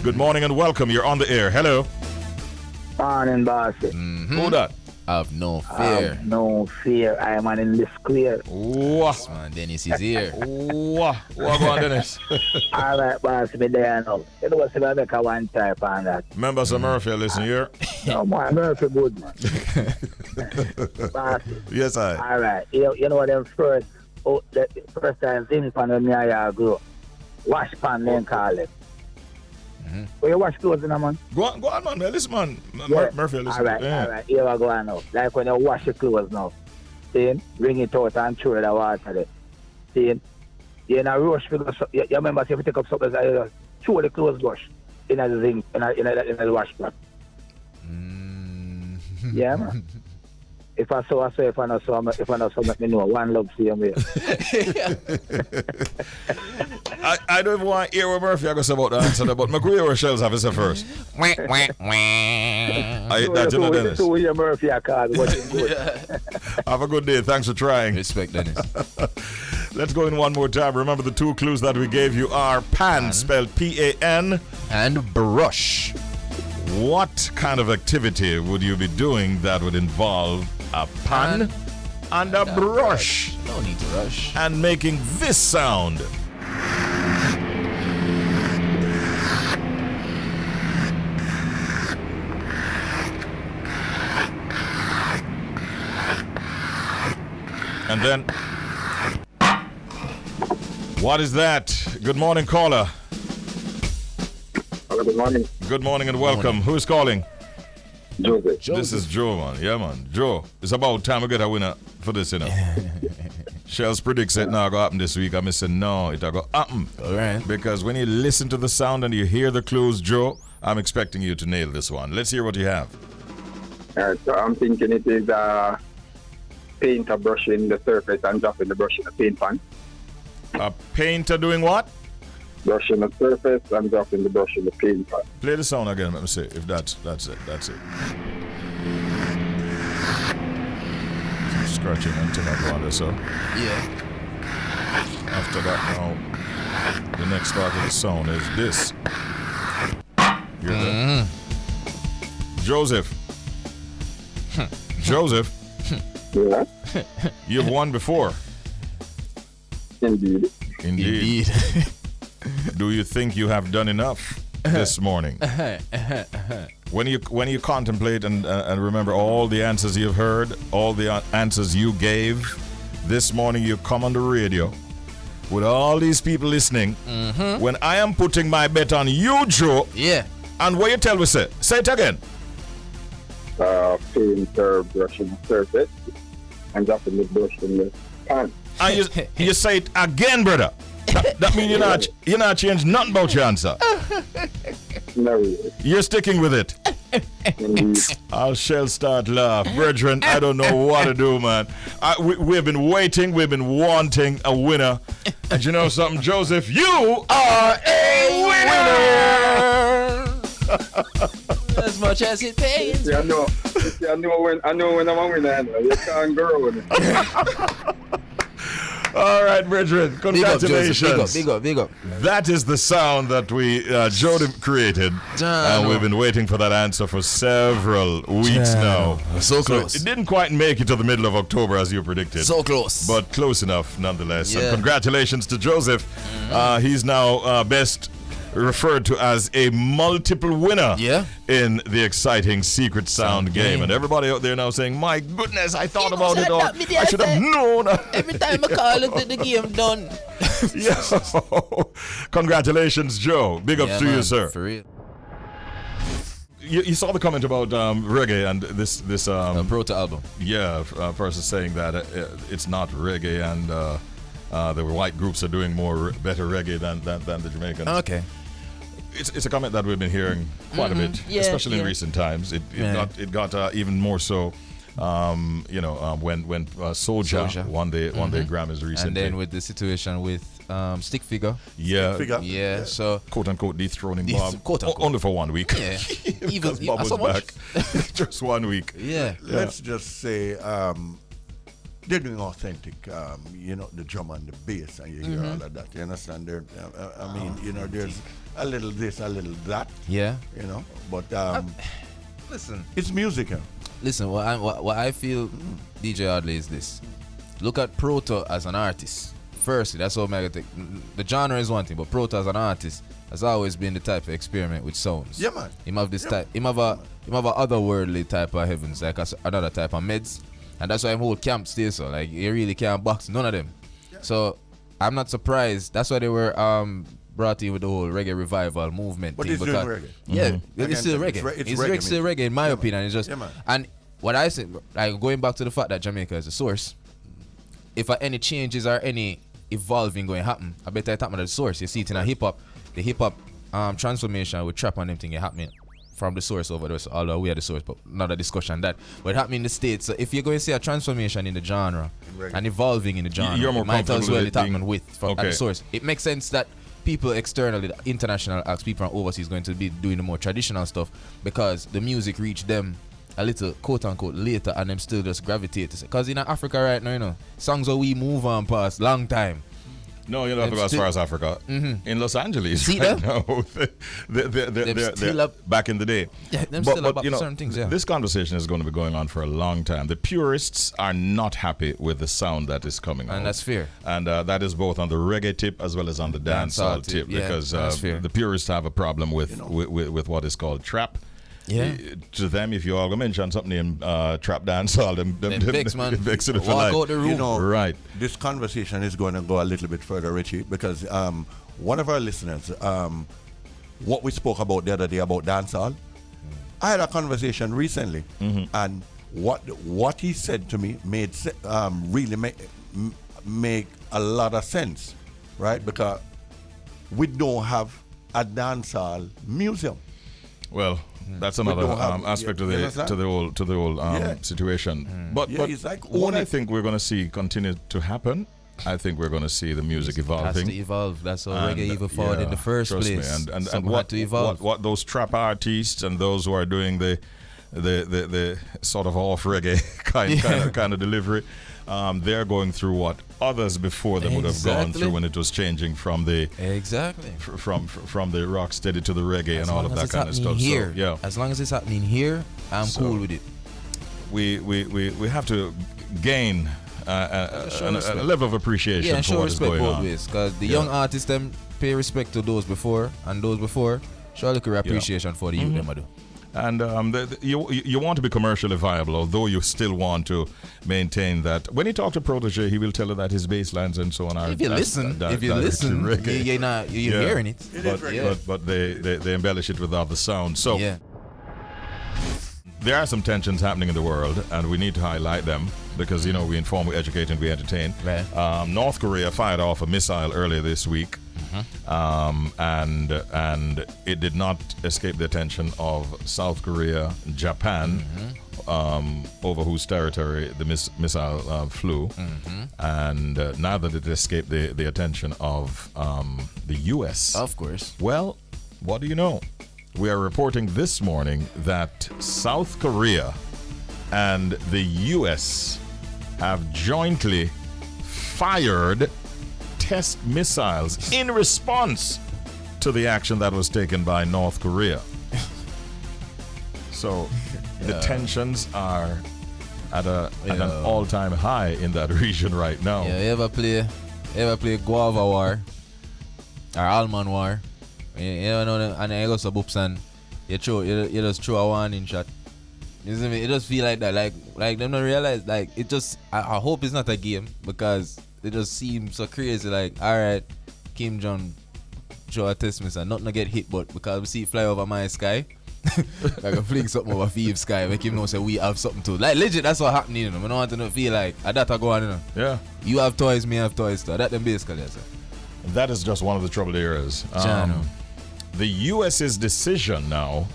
Good morning and welcome. You're on the air. Hello. Morning, boss. Who that? Have no fear. No fear. I am in this clear. Wah. Yes, man, Dennis is here. Wah. What go on, Dennis? All right, boss. Me there now. You know what's the make a one type on that? Members of Murphy, listen here. No, man. Murphy good, man. Boss. Yes, I. All right. You know what them first time thing pan me I grow. Wash pan then call it. But you wash clothes in a man? Go on, man. Listen, man. Yeah. Murphy, listen. All right. Here I go now. Like when you wash your clothes now. See? Bring it out and throw the water there. See? You're in a rush because you remember if you take up something, throw the clothes brush in a zinc, in a wash pot. Yeah, man. If I saw, if I not saw, let me know. One love see you. I don't even want to hear what Murphy I go say about the answer, but my career Shelz have to say first. That's you know, Dennis. So Murphy I call good. Have a good day. Thanks for trying. Respect, Dennis. Let's go in one more time. Remember the two clues that we gave you are pan, spelled P-A-N, and brush. What kind of activity would you be doing that would involve a pan and a brush? No need to rush. And making this sound. And then, what is that? Good morning, caller. Hello, good morning. Good morning and welcome. Who's calling? Joseph. This is Joe, man. Yeah, man. Joe, it's about time we get a winner for this, you know. Shelz predicts it now go happen this week. I'm saying no, it'll go happen. All right. Because when you listen to the sound and you hear the clues, Joe, I'm expecting you to nail this one. Let's hear what you have. So I'm thinking it is painter brushing the surface and dropping the brush in the paint pan. A painter doing what? Brushing the surface and dropping the brush in the paint pan. Play the sound again, let me see if that's it. That's it. Some scratching until I go so. Yeah. After that now, the next part of the sound is this. Hear that? Joseph. Joseph, Yeah, you've won before. indeed. Indeed. Do you think you have done enough this morning? When you contemplate and remember all the answers you've heard, all the answers you gave, this morning you come on the radio with all these people listening. When I am putting my bet on you, Joe. Yeah. And what you tell me, say it again. Painter brushing the surface and dropping the brush in the pan. And you say it again, brother. That means you're not changing nothing about your answer. No, You're sticking with it. indeed. I shall start laugh. Brethren, I don't know what to do, man. We've been waiting. We've been wanting a winner. And you know something, Joseph? You are a winner! As much as it pays. See, I know when I'm a winner. You can't grow with it. All right, brethren. Congratulations. Big up. That is the sound that we Jody created. And we've been waiting for that answer for several weeks now. So close. It didn't quite make it to the middle of October as you predicted. So close. But close enough nonetheless. Yeah. And congratulations to Joseph. He's now best referred to as a multiple winner in the exciting Secret Sound game. And everybody out there now saying, my goodness, I thought about it all. I should have known. Every time I call it, the game done. Congratulations, Joe. Big ups to you, sir. For real. You saw the comment about reggae and this Proto album. Yeah, person saying that it's not reggae and the white groups are doing better reggae than the Jamaicans. Okay. It's a comment that we've been hearing quite a bit, especially in recent times. It got even more so, when Soulja won the Grammys recently. And then with the situation with Stick Figure. Yeah. So quote unquote dethroning Bob. Quote unquote. Only for 1 week. Yeah. Even Bob was back. Just 1 week. Yeah. Let's just say they're doing authentic, the drum and the bass, and you hear all of that. You understand? a little this, a little that. Yeah. You know, but Listen. it's music. Listen, what I feel, DJ Audley, is this. Look at Proto as an artist. Firstly, that's what I think. The genre is one thing, but Proto as an artist has always been the type of experiment with sounds. Yeah, man. Him have this type. Him have a otherworldly type of heavens, like another type of meds, and that's why him hold camp still. So like, you really can't box none of them. Yeah. So I'm not surprised. That's why they were brought in with the whole reggae revival movement But thing. he's doing reggae. Yeah, it's still reggae. It's It's reggae, still reggae in my opinion. It's just man. and what I say, like going back to the fact that Jamaica is the source. If any changes or any evolving going to happen, I bet it's happening at the source. You see it in a hip hop, the hip hop transformation with trap and them thing happening from the source over there. So although we are the source, but not a discussion on that. But it happening in the States. So if you're going to see a transformation in the genre and evolving in the genre, you're more might as well it happening being, with from at the source. It makes sense that people externally, the international acts, people from overseas going to be doing the more traditional stuff because the music reached them a little quote unquote later and them still just gravitate to it. Because in Africa right now, you know, songs where we move on past long time. No, you don't have to go as far as Africa. In Los Angeles, see right them? now, they're back in the day. Yeah, them still up you know, certain things, yeah. This conversation is going to be going on for a long time. The purists are not happy with the sound that is coming out. And that's fair. And that is both on the reggae tip as well as on the dancehall tip. Yeah, because that's fair. the purists have a problem with what is called trap. Yeah. To them, if you all mention something in trap dancehall, them vex, man. vex it for Walk life. out the room. You know, right. This conversation is going to go a little bit further, Richie, because one of our listeners, what we spoke about the other day about dancehall, I had a conversation recently, and what he said to me made really make a lot of sense, right? Because we don't have a dancehall museum. Well, that's another aspect of the whole situation. But it's like what I think we're going to see continue to happen, I think we're going to see the music evolving. Has to evolve. That's how reggae even forward in the first trust place. Me. And what those trap artists and those who are doing the sort of off reggae kind of delivery, they're going through what others before them would have gone through when it was changing from the from the rock steady to the reggae and all of that kind of stuff. Here, so, yeah, as long as it's happening here, I'm cool with it. We have to gain a level of appreciation for what is going on. Because the young artists them pay respect to those before, and those before show a little appreciation for the youth them do. And you want to be commercially viable, although you still want to maintain that. When you talk to Protege, he will tell you that his bass lines and so on are. If you listen, you're hearing it. But they embellish it with other sound. So there are some tensions happening in the world, and we need to highlight them because we inform, we educate, and we entertain. Right. North Korea fired off a missile earlier this week. And it did not escape the attention of South Korea, Japan, over whose territory the missile flew, and neither did it escape the attention of the U.S. Of course. Well, what do you know? We are reporting this morning that South Korea and the U.S. have jointly fired test missiles in response to the action that was taken by North Korea. So the tensions are at an all-time high in that region right now. Yeah, you ever play Guava War or Almond War? You know, and then you go to boops and you just throw a warning shot. You see me? It just feel like that, like them don't realize, like it just. I hope it's not a game because it just seems so crazy. Like, all right, Kim Jong throw a test missile, nothing to get hit, but because we see it fly over my sky, I can fling something over Phoebe's sky, make him know say we have something to. Like legit, that's what happening. I don't want to feel like that go on. Yeah. You have toys, me have toys too. That them basically. That is just one of the troubled areas. The U.S.'s decision now,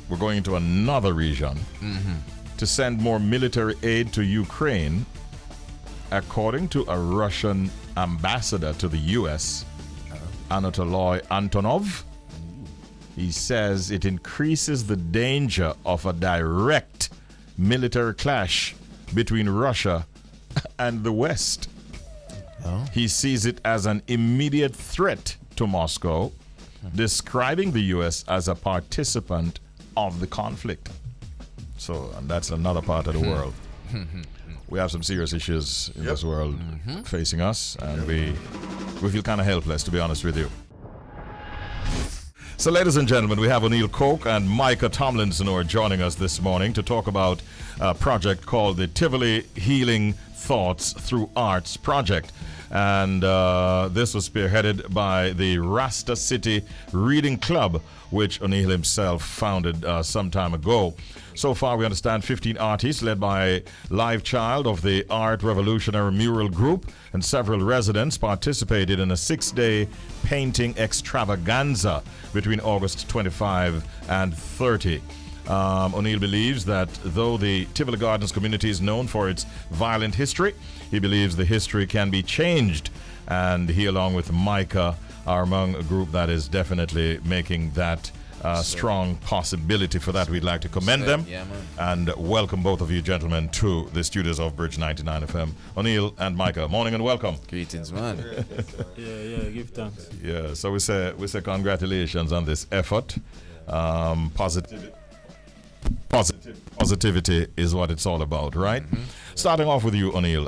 we're going into another region, to send more military aid to Ukraine, according to a Russian ambassador to the U.S., Anatoly Antonov. He says it increases the danger of a direct military clash between Russia and the West. He sees it as an immediate threat to Moscow describing the U.S. as a participant of the conflict. So, and that's another part of the world. We have some serious issues in this world facing us, and we feel kind of helpless, to be honest with you. So, ladies and gentlemen, we have Oneil Coke and Micah Tomlinson who are joining us this morning to talk about a project called the Tivoli Healing Thoughts Through Arts Project. And this was spearheaded by the Rasta City Reading Club, which Oneil himself founded some time ago. So far, we understand 15 artists led by Live Child of the Art Revolutionary Mural Group, and several residents participated in a 6-day painting extravaganza between August 25 and 30. Oneil believes that though the Tivoli Gardens community is known for its violent history, he believes the history can be changed, and he, along with Micah, are among a group that is definitely making that strong possibility. For that, we'd like to commend them and welcome both of you gentlemen to the studios of Bridge 99 FM. Oneil and Micah, morning and welcome. Greetings, man. Yeah, give thanks. Yeah, so we say congratulations on this effort. Positivity is what it's all about, right? Starting off with you, Oneil,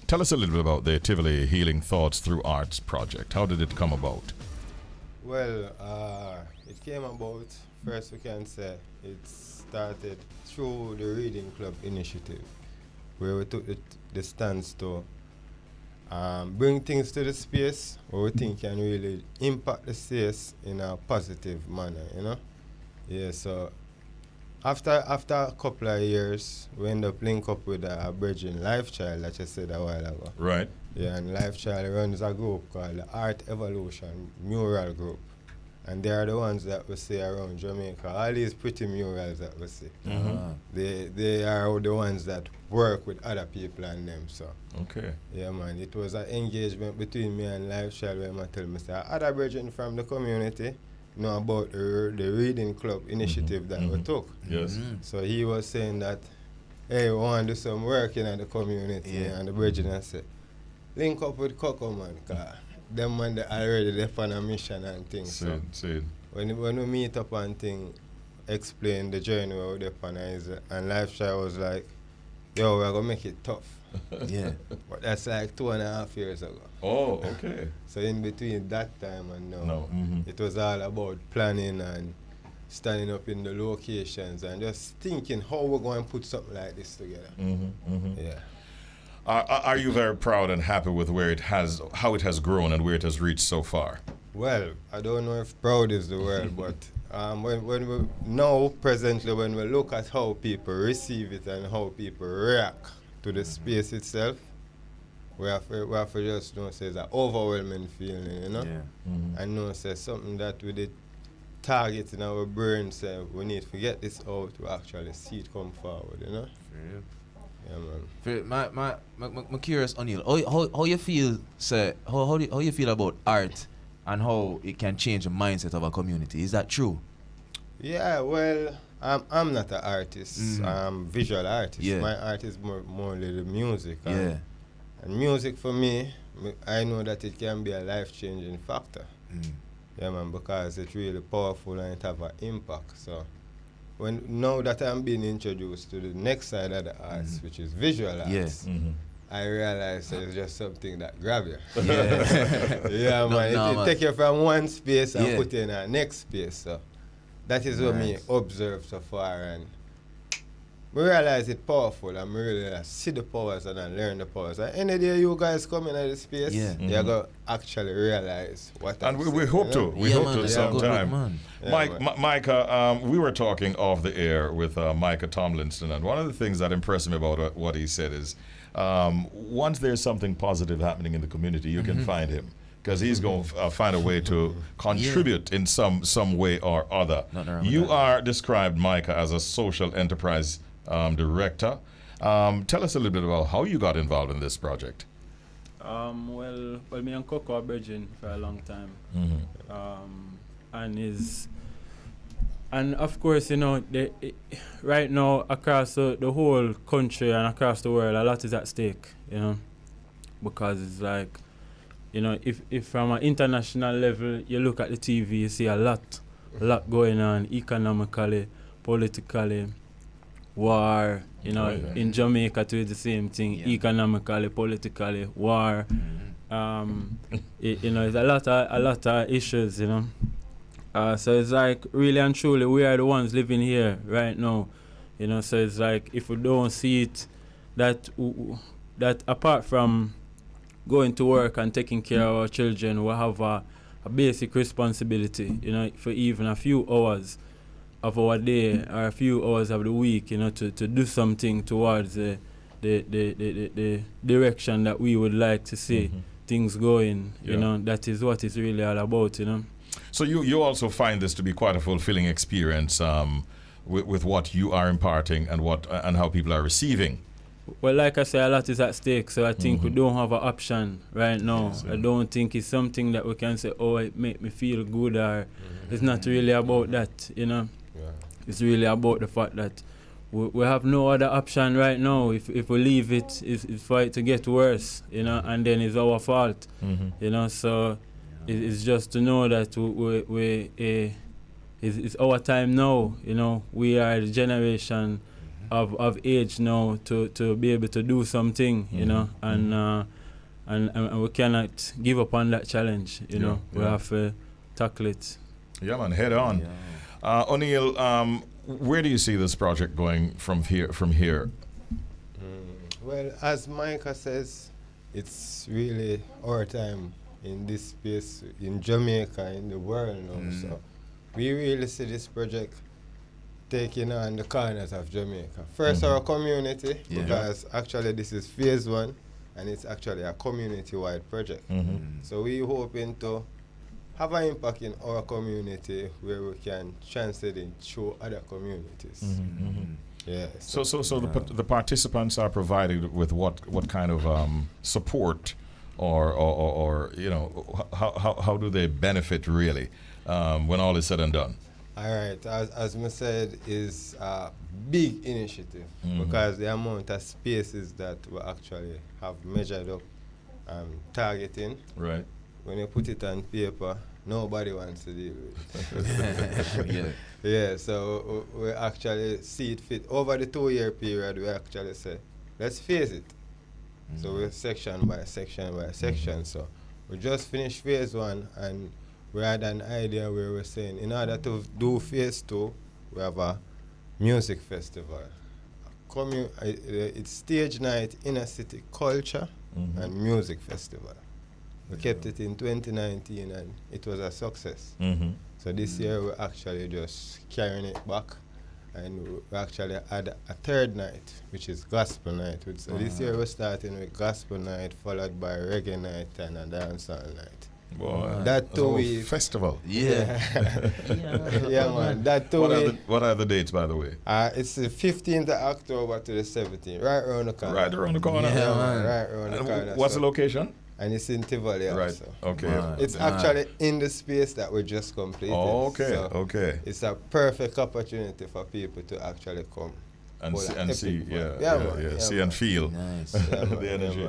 tell us a little bit about the Tivoli Healing Thoughts Through Arts project. How did it come about? Well, it came about, first we can say, it started through the Reading Club initiative, where we took the stance to bring things to the space where we think can really impact the space in a positive manner, you know? Yeah, so after a couple of years, we end up link up with a Virgin Life Child that you said a while ago. Right. Yeah, and Life Child runs a group called the Art Evolution Mural Group. And they are the ones that we see around Jamaica. All these pretty murals that we see. They are the ones that work with other people and them. So Okay. yeah, man, it was an engagement between me and Life Child where I tell me, say, other virgin from the community know about the Reading Club initiative that we took. Yes. So he was saying that, hey, we want to do some work in the community. And the virgin I said, link up with Coco, man, because them man they already left on a mission and things. So when we meet up and thing, explain the journey we're on, and Lifestyle was like, yo, we're going to make it tough. Yeah. But that's like 2.5 years ago. Oh, okay. So in between that time and now, it was all about planning and standing up in the locations and just thinking how we're going to put something like this together. Yeah. Are you very proud and happy with how it has grown and where it has reached so far? Well, I don't know if proud is the word, but when we now presently when we look at how people receive it and how people react to the space itself, we have to just know say it's an overwhelming feeling, you know. Yeah. And know say something that we did target in our brain, say we need to get this out to actually see it come forward, you know. Yeah, man. I'm curious, Oneil, how you feel, say, how you feel about art and how it can change the mindset of a community? Is that true? Yeah, well, I'm not an artist. I'm visual artist. Yeah. My art is more the music. Yeah. And music for me, I know that it can be a life-changing factor. Yeah, man, because it's really powerful and it have an impact. So now that I'm being introduced to the next side of the arts, which is visual arts, I realize it's just something that grab you. Yeah, man. It take you from one space and put you in a next space. So that is what me observe so far, and we realize it's powerful, and we really see the powers and I learn the powers. And any day you guys come into the space, you're going to actually realize what I'm saying. We hope to. We hope to sometime. Micah, we were talking off the air with Micah Tomlinson, and one of the things that impressed me about what he said is once there's something positive happening in the community, you can find him. Because he's going to find a way to contribute in some way or other. You are described, Micah, as a social enterprise director. Tell us a little bit about how you got involved in this project. Well, me and Coco are bridging for a long time. And of course, you know, right now across the whole country and across the world, a lot is at stake, you know, because it's like, you know, if from an international level you look at the TV, you see a lot going on economically, politically, war. You know, in Jamaica too, it's the same thing. Economically, politically, war. You know, it's a lot of issues. You know, so it's like really and truly we are the ones living here right now. You know, so it's like if we don't see it, that apart from going to work and taking care of our children, we have a basic responsibility. You know, for even a few hours of our day or a few hours of the week, you know, to do something towards the direction that we would like to see things going. You know, that is what it's really all about. You know. So you also find this to be quite a fulfilling experience with what you are imparting and how people are receiving. Well, like I say, a lot is at stake, so I think we don't have an option right now. I don't think it's something that we can say, oh, it make me feel good, or it's not really about that, you know. It's really about the fact that we have no other option right now. If we leave it, it's for it to get worse, you know, and then it's our fault, you know. So it's just to know that it's our time now, you know. We are the generation of age now to be able to do something, you know, and we cannot give up on that challenge, you know. We have to tackle it. Yeah, man, head on. Oneil, where do you see this project going from here? Well, as Micah says, it's really our time in this space in Jamaica, in the world now. So we really see this project taking on the corners of Jamaica. First, our community, because actually this is phase 1, and it's actually a community-wide project. So we're hoping to have an impact in our community where we can translate it through other communities. Yeah. So the participants are provided with what kind of support, or you know, how do they benefit really when all is said and done? All right, as I said, is a big initiative because the amount of spaces that we actually have measured up targeting. Right. When you put it on paper, nobody wants to deal with it. Yeah, so we actually see it fit. Over the 2-year period, we actually say, let's phase it. So we're section by section by section. So we just finished phase 1, and we had an idea where we're saying, in order to do phase 2, we have a music festival. It's stage night, inner city culture, and music festival. We kept it in 2019, and it was a success. So this year we're actually just carrying it back, and we actually had a 3rd night, which is gospel night. So this year we're starting with gospel night, followed by reggae night and a dancehall night. Wow. That 2 weeks festival. Yeah, man. That 2 weeks. What are the dates, by the way? It's the 15th of October to the 17th, right around the corner. Right around the corner. Yeah, man. Right around the corner. What's the location? And it's in Tivoli also. Okay. It's actually in the space that we just completed. Oh, okay. So okay. It's a perfect opportunity for people to actually come and see, man. see and feel the energy.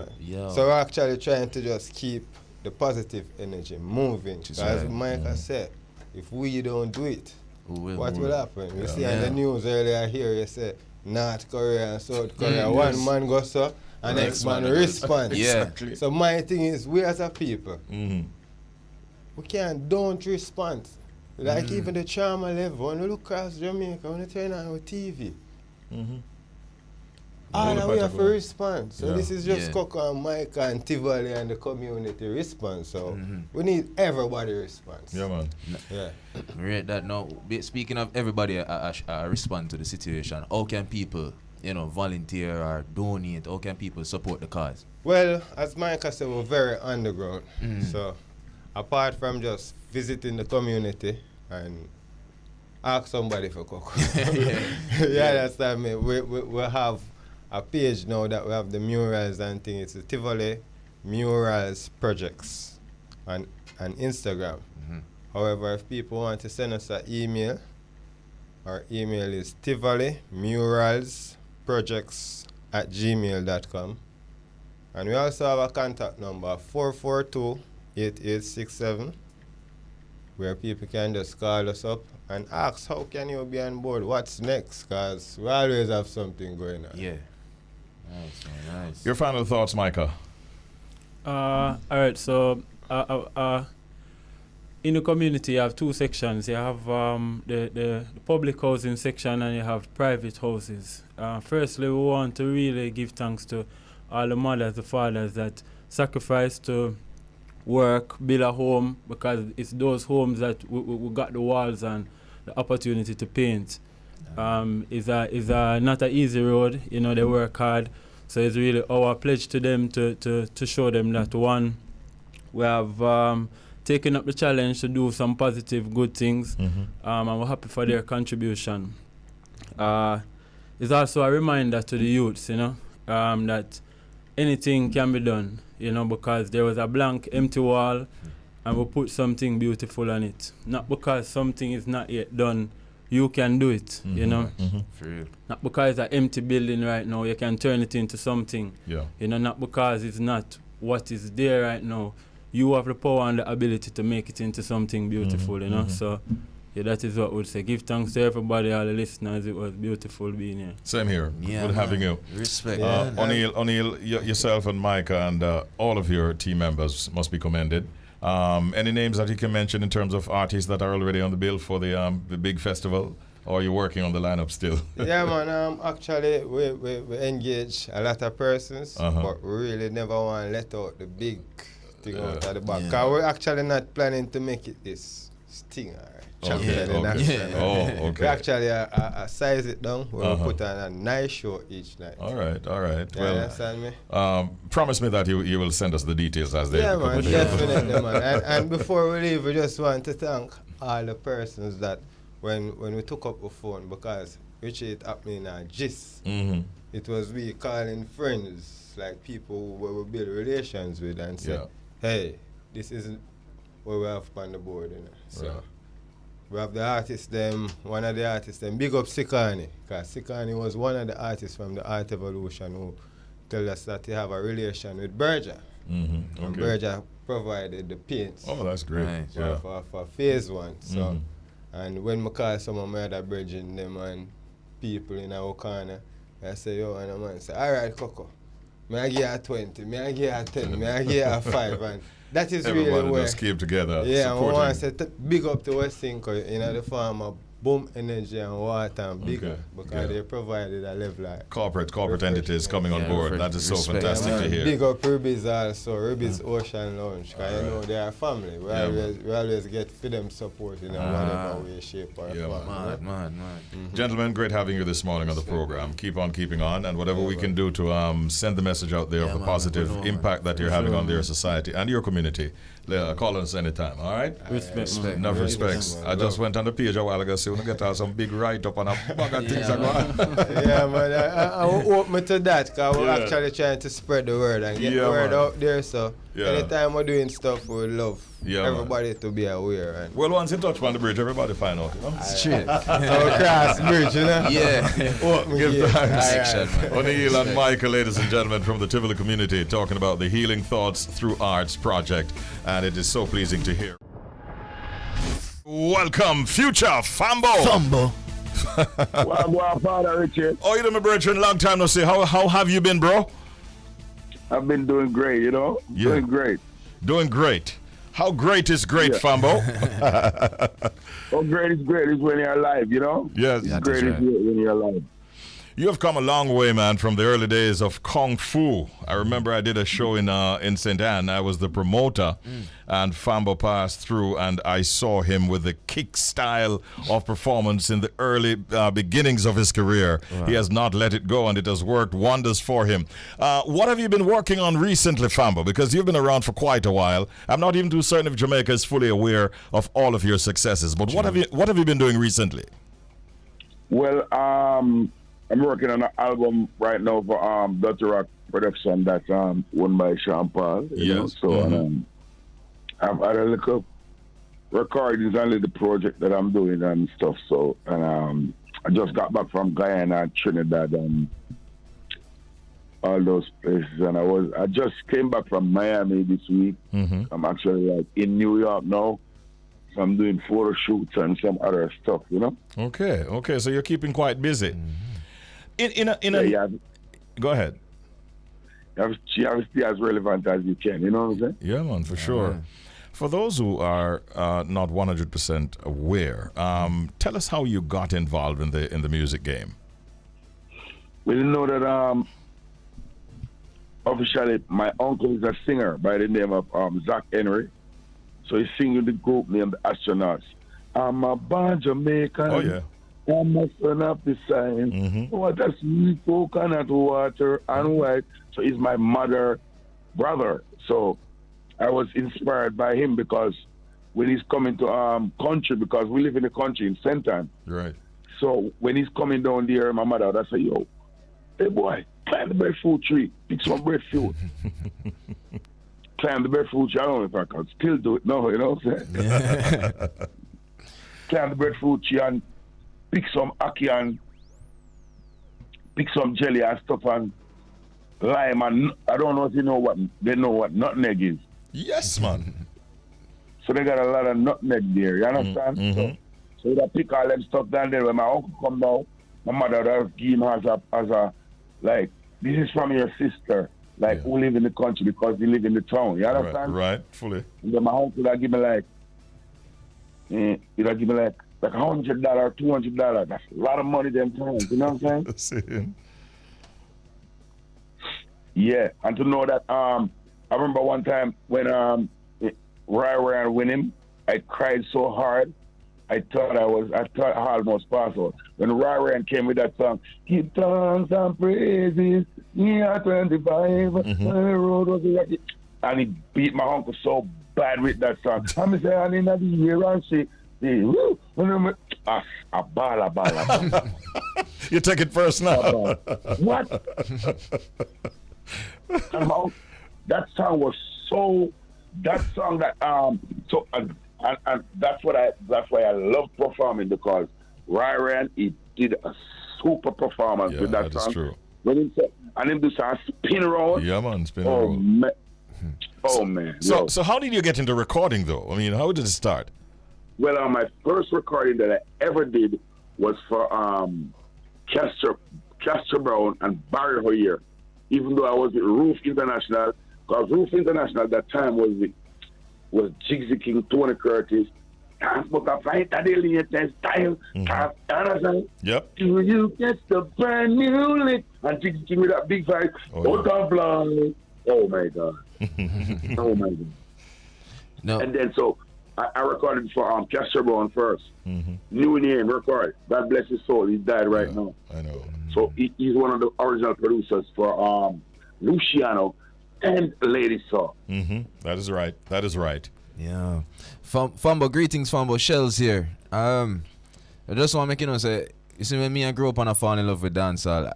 So we're actually trying to just keep the positive energy moving. As Micah said, if we don't do it, what will happen? You see on the news earlier here, you say North Korea and South Korea, one man goes so, and next man responds. Exactly. So my thing is, we as a people, we don't respond. Like even the trauma level, when we look across Jamaica, when we turn on our TV, all we have to respond. So this is just Coco and Micah and Tivoli and the community response. So we need everybody response. Yeah, man. Yeah. Right, that now, speaking of everybody respond to the situation, how can people, you know, volunteer or donate? How can people support the cause? Well, as Micah said, we're very underground. So apart from just visiting the community and ask somebody for cocoa. Understand me? We have a page now that we have the murals and things. It's the Tivoli Murals Projects on Instagram. However, if people want to send us an email, our email is tivolimuralsprojects@gmail.com. And we also have a contact number 442 8867, where people can just call us up and ask, how can you be on board? What's next? Because we always have something going on. Yeah. Nice, man, nice. Your final thoughts, Micah? All right, so in the community you have two sections. You have the public housing section and you have private houses. Firstly, we want to really give thanks to all the mothers, the fathers that sacrifice to work, build a home, because it's those homes that we got the walls and the opportunity to paint. Is not an easy road, you know, they work hard. So it's really our pledge to them to show them that, one, we have taken up the challenge to do some positive, good things, and we're happy for their contribution. It's also a reminder to the youths, you know, that anything can be done, you know, because there was a blank, empty wall, and we put something beautiful on it. Not because something is not yet done, you can do it, you know. For real. Not because it's an empty building right now, you can turn it into something. Yeah. You know, not because it's not what is there right now. You have the power and the ability to make it into something beautiful, you know. So, yeah, that is what I would say. Give thanks to everybody, all the listeners. It was beautiful being here. Same here. Yeah, Good having you. Respect. Oneil, yourself and Micah and all of your team members must be commended. Any names that you can mention in terms of artists that are already on the bill for the big festival? Or are you working on the lineup still? Yeah, man. Actually, we engage a lot of persons, but we really never want to let out the big thing out of the back. Because we're actually not planning to make it this thing. Okay. Okay. We actually size it down. We'll put on a nice show each night. All right. You Well, understand me? promise me that you will send us the details as they Yeah, become man, available. definitely, man. And before we leave, we just want to thank all the persons that when we took up the phone, because Richie, it happened in a gist. It was we calling friends, like people who we build relations with, and say, hey, this isn't what we have on the board, you know. So we have the artists them, one of the artists them, big up Sikani, because Sikani was one of the artists from the Art Evolution who told us that he have a relation with Berger. And Berger provided the paints. Oh, that's great. Nice. For phase one. So, and when I call some of my other brethren, them and people in our corner, I say, yo, and a man say, all right, Coco, may I give you 20, may I give you 10, may I give you 5, and that is Everybody really where. just came together. Yeah, and we want to supporting. say big up to Westinco, you know, the farm of boom energy and water and bigger, because they provided a level of Corporate entities coming on board. That is so Respect. fantastic to hear. Big up Ruby's also, Ruby's Ocean Lounge, because you know they are family. We always get for them support in whatever way, shape or form. Mad. Gentlemen, great having you this morning on the program. Keep on keeping on, and whatever we can do to send the message out there of the positive impact that you're having on their society and your community. Call us anytime, all right? Respect. Enough respect. I just went on the page a while ago, so we get out some big write-up and a bag of things are going. Yeah, man. I open to that, because we're actually trying to spread the word and get the word out there. So anytime we're doing stuff, we love everybody to be aware. And Well, once you touch on the bridge, everybody find out, you know? Straight. cross bridge, you know? Yeah. Give thanks. Action, man. Oneil and Micah, ladies and gentlemen, from the Tivoli community, talking about the Healing Thoughts Through Arts project, and it is so pleasing to hear. Welcome, Future Fambo. Well, Father Richie, Oh, you know, my brethren, long time no see. How have you been, bro? I've been doing great, you know? Yeah. Doing great. Doing great. How great is great, Fambo? Oh, great is when you're alive, you know? Yes. Great is when you're alive. You have come a long way, man, from the early days of Kung Fu. I remember I did a show in St. Anne. I was the promoter, and Fambo passed through, and I saw him with the kick style of performance in the early beginnings of his career. Wow. He has not let it go, and it has worked wonders for him. What have you been working on recently, Fambo? Because you've been around for quite a while. I'm not even too certain if Jamaica is fully aware of all of your successes. But what have you been doing recently? Well, I'm working on an album right now for Dr. Rock Production that's owned by Sean Paul. You know? So I've had a little recordings on the project that I'm doing and stuff. So I just got back from Guyana and Trinidad all those places. And I just came back from Miami this week. I'm actually like in New York now. So I'm doing photo shoots and some other stuff, you know. Okay. So you're keeping quite busy. Go ahead. You have to stay as relevant as you can, you know what I'm saying? Yeah, man, for sure. For those who are not 100% aware, tell us how you got involved in the music game. We didn't know that officially my uncle is a singer by the name of Zach Henry. So he's singing the group named the Astronauts. I'm a born Jamaican. Oh, yeah. I'm a son of the sign. What a sweet coconut water and white. So he's my mother brother. So I was inspired by him because when he's coming to country, because we live in the country in Senton. Right. So when he's coming down there, my mother would say, yo, hey boy, climb the breadfruit tree, pick some breadfruit. Climb the breadfruit tree. I don't know if I can still do it now, you know what I'm saying? Yeah. Climb the breadfruit tree and pick some ackee and pick some jelly and stuff and lime and I don't know if you know what nutmeg is. Yes, man. So they got a lot of nutmeg there, you understand? So they pick all them stuff down there. When my uncle come down, my mother does give him as a like, this is from your sister, like who live in the country because they live in the town, you understand? Right, fully. And then my uncle would give me like, $100, $200. That's a lot of money them times, you know what I'm saying? Yeah, and to know that I remember one time when Ryan win him, I cried so hard. I thought I almost passed out. When Ryan came with that song, give thanks and praises, year 25, the road was rocky. And he beat my uncle so bad with that song. I'm saying, and in the year and she, woo, a ball. You take it first now. What? That song was so. That song that and that's why I love performing because Ryan he did a super performance with that song. True. When he said, and him do some spin around. Yeah, man, spin around. Man. So how did you get into recording though? I mean, how did it start? Well, my first recording that I ever did was for Castor Brown and Barry Hoyer. Even though I was with Roof International, because Roof International at that time was Jigsy King, Tony Curtis, but I fight at the latest style. Yep. Do you get the brand new lick? And Jigsy King with that big fight. Oh my God. Oh my God. No. And then so I recorded for Castor Brown first. New name record. God bless his soul. He died right now. I know. So he's one of the original producers for Luciano and Lady Saw. That is right. Yeah. Fambo, greetings, Fambo. Shelz here. I just want to make you know, say, you see, when me I grew up and I fall in love with dancehall,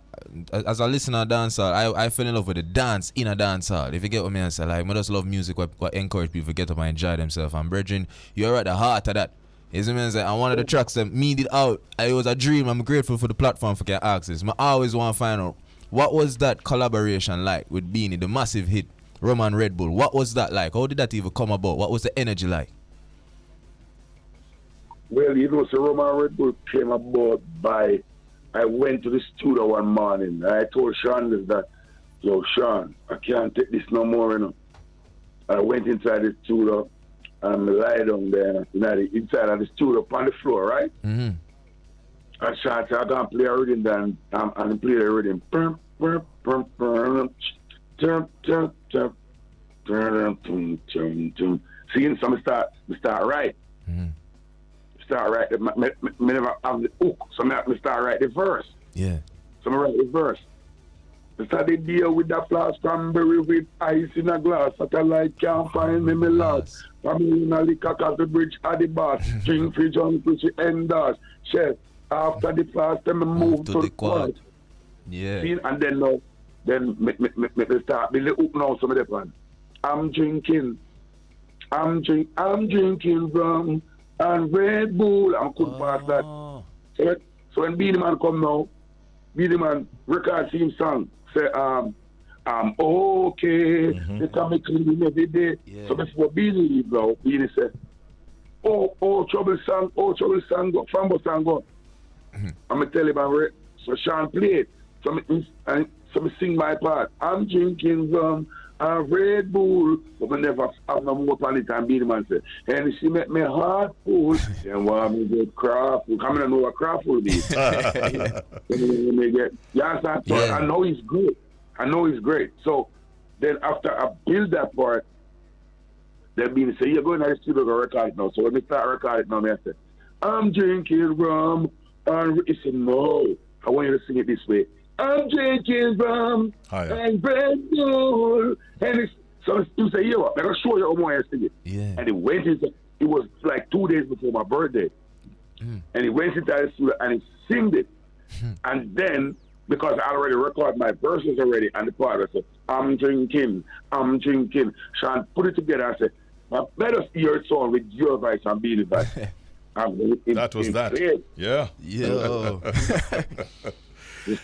as a listener to dancehall, I fell in love with the dance in a dancehall. If you get what me I say, like, I just love music what encourage people to get up and enjoy themselves. And brethren, you're at the heart of that. You see me I say, and one of the tracks that me did out, it was a dream. I'm grateful for the platform for can access. I always want to find out, what was that collaboration like with Beanie, the massive hit, Roman Red Bull? What was that like? How did that even come about? What was the energy like? Well, you know, so Roman Red Bull came about by, I went to the studio one morning and I told Sean this that, yo, Sean, I can't take this no more, you know. I went inside the studio and I lied down there inside of the studio on the floor, right? And Sean said, I can't play a rhythm then, and play the rhythm. See, so I start right. Start right. Me never have the hook, so I start right the verse. Yeah. So I write the verse. I started deal with that flask cranberry with ice in a glass. Satellite can't find me, my lord. Family in a liquor cause the bridge at the boss. Drink free John to the enders. Chef, after the flask, then I move to the quad. Yeah. See? And then now, me start build the hook now, so me one. I'm drinking rum and Red Bull. I'm could pass that. So when Beanie Man come now, Beanie Man record him song. Say, I'm okay. They come me clean every day. Yeah. So before Beanie leave now, Beanie said, trouble song, go, Fambo song go. I'm going to tell him about it. So Sean played. So me sing my part. I'm drinking rum, a Red Bull, but I never have no more on it. And Beanie Man said, and she make me heart full. And want me get craft full. Come in and know what craft full is. I know he's good. I know he's great. So then after I build that part, then Beanie say, you're going to the studio to record it now. So when we start recording it now, I said, I'm drinking rum. And he said, no, I want you to sing it this way. I'm drinking rum and Red Bull. And so he said, yeah, I'm going to show you how more I sing it. Yeah. And he went into, it was like 2 days before my birthday. And he went into the studio and he sang it. And then, because I already recorded my verses already, and the part I said, I'm drinking. Sean put it together and said, let us hear it song with your voice and Beanie voice. That was that. Yeah. So he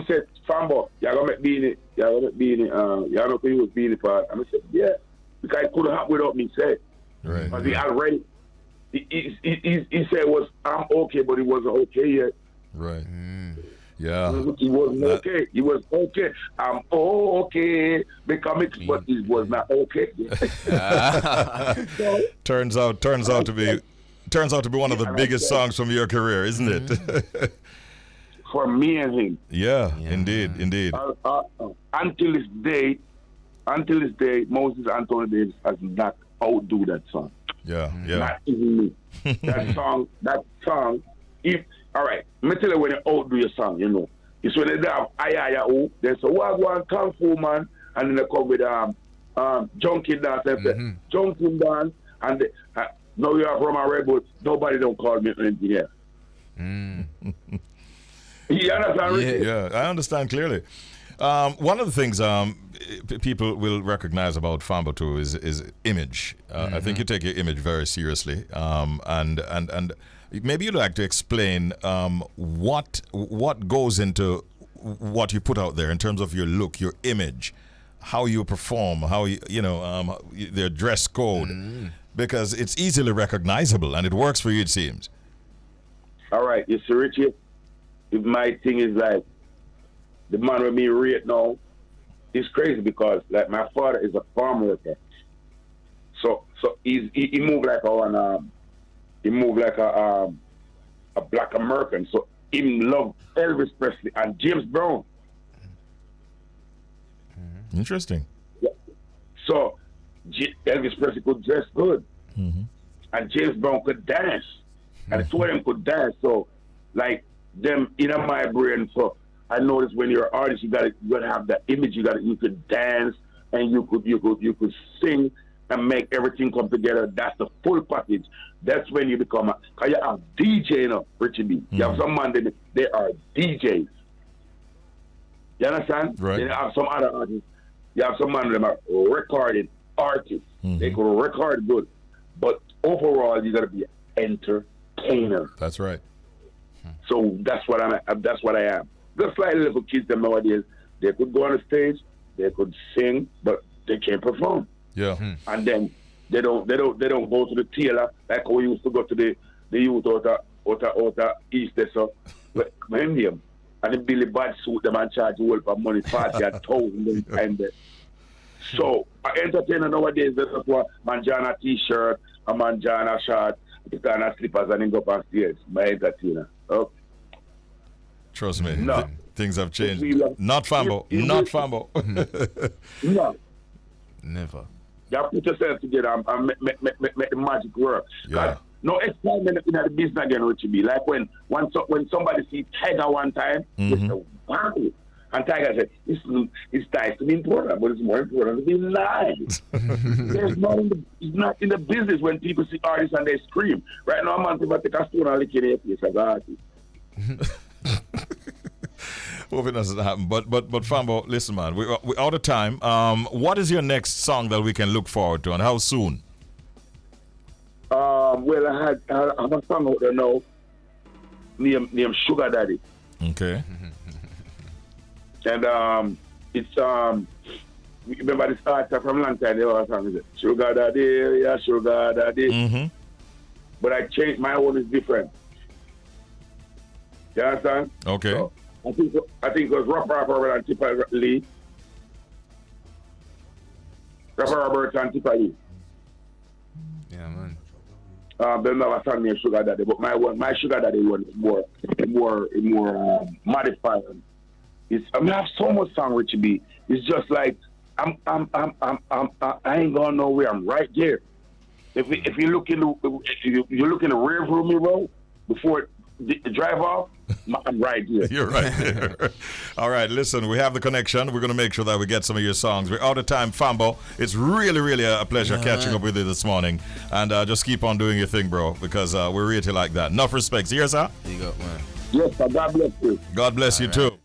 said, Fambo, you're going to make Beanie, you're going to think it was Beanie part. And I said, yeah, because it couldn't happen without me saying. Right. Because he already, he said it was, I'm okay, but he wasn't okay yet. Right. Yeah. He wasn't okay. He was okay. I'm okay. But he was not okay. Turns out to be one of the biggest songs from your career, isn't it? For me and him. Yeah. Indeed. Until this day, Moses Anthony Davis has not outdo that song. Yeah. Not even me. That song, if all right, let me tell you when you outdo your song, you know. It's when they have Ayaya, there's a Wagwan Kung Fu Man, and then they come with Junkie Dance, Junkie Dance, and now you have Roma Red Bull, nobody don't call me anything here. You understand, Richie? Yeah, I understand clearly. One of the things people will recognize about Fambo too is image. I think you take your image very seriously, and maybe you'd like to explain what goes into what you put out there in terms of your look, your image, how you perform, how their dress code, because it's easily recognizable and it works for you, it seems. All right, you see, Richie, my thing is like the man with me right now. It's crazy because like my father is a farm worker, so he moved like a black American. So he loved Elvis Presley and James Brown. Interesting. Yeah. So Elvis Presley could dress good, and James Brown could dance, and the two of them could dance. So like them in my brain. So I noticed when you're an artist, you gotta have that image. You could dance and you could sing and make everything come together. That's the full package. That's when you become cause you have DJ now, Richie B. You have some man they are DJs. You understand? Right. Then you have some other artists. You have some man them are recorded artists. They could record good, but overall you gotta be an entertainer. That's right. So that's what I am. Just like little kids them nowadays, they could go on the stage, they could sing, but they can't perform. Yeah. And then they don't go to the tailor like we used to go to the youth out of East there, so when them and the Billy Bad suit them and charge you for money 40,000 and there. So an entertainer nowadays that's what manjana t-shirt, a manjana shirt, put on a slippers and then go up on stage. My entertainer. Okay. Trust me, No. things have changed. Not Fambo. Not Fambo. No. Never. You have to put yourself together and make the magic work. Yeah. No excitement in the business again, Richie B. Like when somebody see Tiger one time, they say, wow. And Tiger said, it's nice to be important, but it's more important to be nice. It's not in the business when people see artists and they scream. Right now, I'm going to take a stone and lick in their face as artists. Hope it doesn't happen. But Fambo, listen, man, we're out of time. What is your next song that we can look forward to, and how soon? Well, I have a song out there now named Sugar Daddy. Okay. And it's remember the starter from long time. They always song is Sugar Daddy, yeah, Sugar Daddy. Mm-hmm. But I changed my own is different. You understand? Okay. So, I think it was Rapper and Tipper Lee. Rapper Robert and Tipper Lee. Yeah, man. They never sang me Sugar Daddy, but my Sugar Daddy one is more modified. I have so much song, Richie B. It's just like I ain't going nowhere. I'm right there. If you look in the rear view mirror before the drive off, I'm right there. You're right there. All right, listen, we have the connection. We're going to make sure that we get some of your songs. We're out of time, Fambo. It's really, really a pleasure catching up with you this morning. And just keep on doing your thing, bro, because we really like that. Enough respect. Yes, sir? You got, man. Yes, sir. God bless you. God bless you, too.